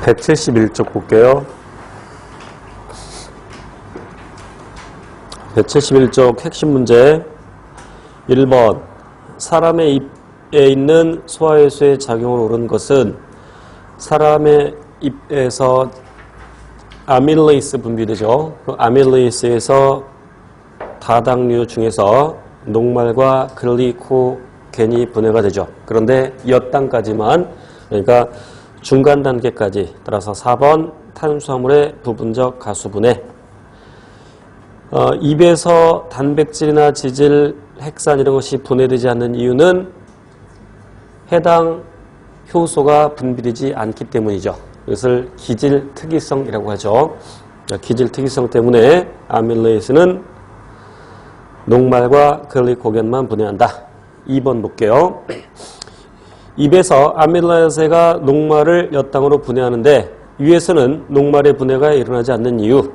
171쪽 볼게요. 171쪽 핵심 문제 1번 사람의 입에 있는 소화효소의 작용으로 오른 것은 사람의 입에서 아밀레이스 분비되죠. 그 아밀레이스에서 다당류 중에서 녹말과 글리코겐이 분해가 되죠. 그런데 엿당까지만, 그러니까 중간 단계까지. 따라서 4번 탄수화물의 부분적 가수분해. 입에서 단백질이나 지질, 핵산 이런 것이 분해되지 않는 이유는 해당 효소가 분비되지 않기 때문이죠. 이것을 기질 특이성이라고 하죠. 기질 특이성 때문에 아밀레이스는 녹말과 글리코겐만 분해한다. 2번 볼게요. 입에서 아밀레이스가 녹말을 엿당으로 분해하는데 위에서는 녹말의 분해가 일어나지 않는 이유.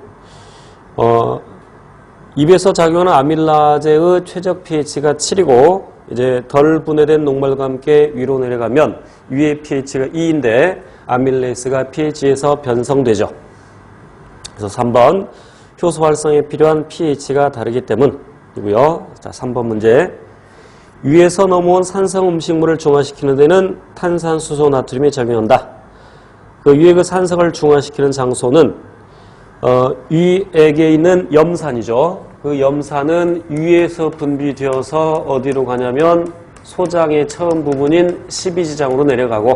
입에서 작용하는 아밀라제의 최적 pH가 7이고 이제 덜 분해된 녹말과 함께 위로 내려가면 위의 pH가 2인데 아밀레이스가 pH에서 변성되죠. 그래서 3번 효소 활성에 필요한 pH가 다르기 때문이고요. 자, 3번 문제. 위에서 넘어온 산성 음식물을 중화시키는 데는 탄산수소 나트륨이 작용한다. 그 위에 그 산성을 중화시키는 장소는 위액에 있는 염산이죠. 그 염산은 위에서 분비되어서 어디로 가냐면 소장의 처음 부분인 12지장으로 내려가고,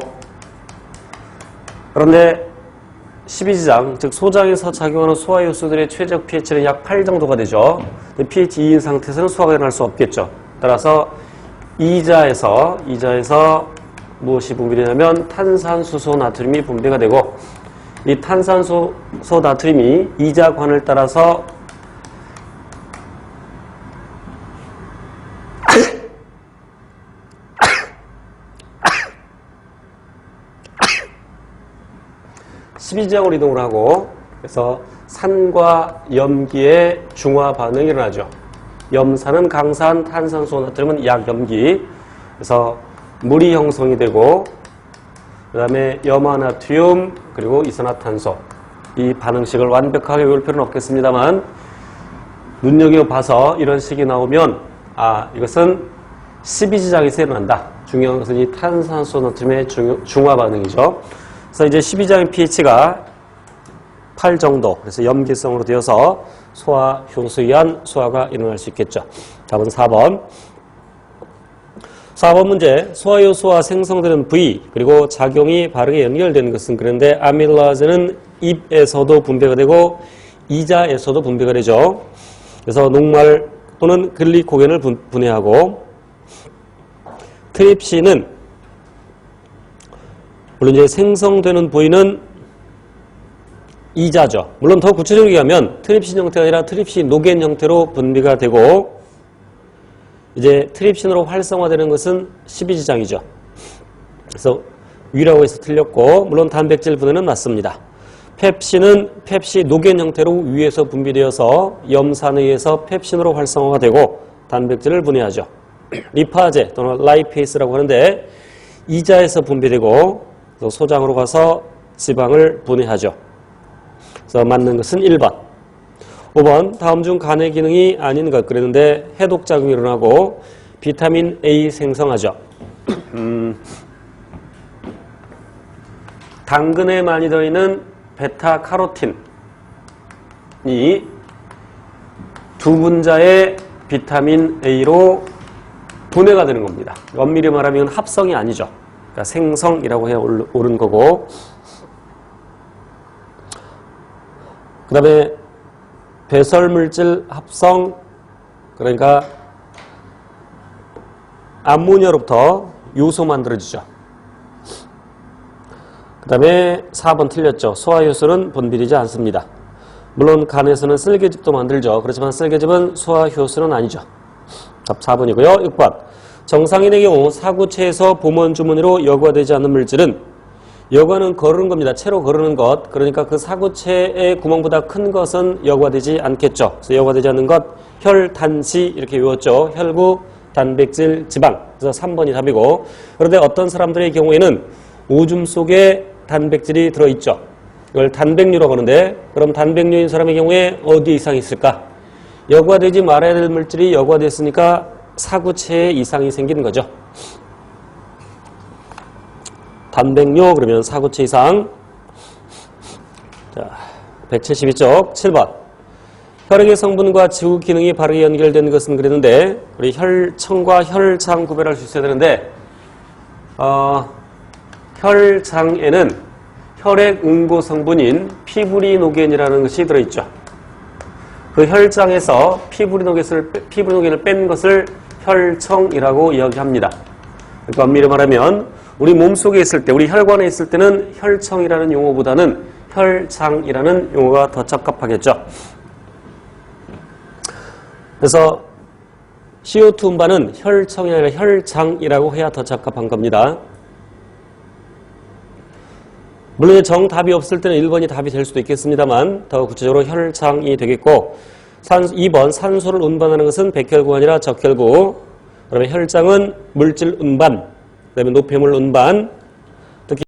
그런데 12지장, 즉 소장에서 작용하는 소화효소들의 최적 pH는 약 8 정도가 되죠. pH 2인 상태에서는 소화가 일어날 수 없겠죠. 따라서 이자에서 무엇이 분비되냐면 탄산수소 나트륨이 분비가 되고, 이 탄산수소 나트륨이 이자관을 따라서 십이지장으로 이동을 하고, 그래서 산과 염기의 중화 반응이 일어나죠. 염산은 강산, 탄산수소 나트륨은 약염기. 그래서 물이 형성이 되고, 그 다음에 염화나트륨 그리고 이산화탄소, 이 반응식을 완벽하게 외울 필요는 없겠습니다만 눈여겨봐서 이런 식이 나오면 이것은 12지장에서 일어난다. 중요한 것은 이 탄산수소 나트륨의 중화 반응이죠. 그래서 이제 12지장의 pH가 8 정도, 그래서 염기성으로 되어서 소화효소에 의한 소화가 일어날 수 있겠죠. 답은 4번. 4번 문제. 소화효소와 생성되는 부위 그리고 작용이 바르게 연결되는 것은 그런데 아밀라제는 입에서도 분비가 되고 이자에서도 분비가 되죠. 그래서 녹말 또는 글리코겐을 분해하고, 트립신은 물론 이제 생성되는 부위는 이자죠. 물론 더 구체적으로 얘기하면 트립신 형태가 아니라 트립신 노겐 형태로 분비가 되고, 이제 트립신으로 활성화되는 것은 12지장이죠. 그래서 위라고 해서 틀렸고, 물론 단백질 분해는 맞습니다. 펩신은 펩시 노겐 형태로 위에서 분비되어서 염산에 의해서 펩신으로 활성화가 되고 단백질을 분해하죠. 리파제 또는 라이페이스라고 하는데 이자에서 분비되고 소장으로 가서 지방을 분해하죠. 그래서 맞는 것은 1번. 5번. 다음 중 간의 기능이 아닌 것 그랬는데 해독작용이 일어나고 비타민 A 생성하죠. 당근에 많이 들어있는 베타카로틴이 두 분자의 비타민 A로 분해가 되는 겁니다. 엄밀히 말하면 합성이 아니죠. 그러니까 생성이라고 해야 옳은 거고, 그 다음에 배설물질 합성, 그러니까 암모니아로부터 요소 만들어지죠. 그 다음에 4번 틀렸죠. 소화효소는 분비되지 않습니다. 물론 간에서는 쓸개즙도 만들죠. 그렇지만 쓸개즙은 소화효소는 아니죠. 답 4번이고요. 6번. 정상인의 경우 사구체에서 보먼주머니로 여과되지 않는 물질은, 여과는 거르는 겁니다. 채로 거르는 것. 그러니까 그 사구체의 구멍보다 큰 것은 여과되지 않겠죠. 그래서 여과되지 않는 것, 혈, 단지 이렇게 외웠죠. 혈구, 단백질, 지방. 그래서 3번이 답이고, 그런데 어떤 사람들의 경우에는 오줌 속에 단백질이 들어있죠. 이걸 단백뇨라고 하는데 그럼 단백뇨인 사람의 경우에 어디에 이상이 있을까? 여과되지 말아야 될 물질이 여과됐으니까 사구체에 이상이 생기는 거죠. 단백뇨 그러면 사구체 이상. 자, 172쪽 7번. 혈액의 성분과 지구 기능이 바르게 연결된 것은 그랬는데 우리 혈청과 혈장 구별할 수 있어야 되는데 혈장에는 혈액 응고 성분인 피브리노겐이라는 것이 들어있죠. 그 혈장에서 피브리노겐을 뺀 것을 혈청이라고 이야기합니다. 그러니까 엄밀히 말하면 우리 몸속에 있을 때, 우리 혈관에 있을 때는 혈청이라는 용어보다는 혈장이라는 용어가 더 적합하겠죠. 그래서 CO2 음반은 혈청이 아니라 혈장이라고 해야 더 적합한 겁니다. 물론 정답이 없을 때는 1번이 답이 될 수도 있겠습니다만 더 구체적으로 혈장이 되겠고 2번 산소를 운반하는 것은 백혈구가 아니라 적혈구. 그러면 혈장은 물질 운반, 그 다음에 노폐물 운반,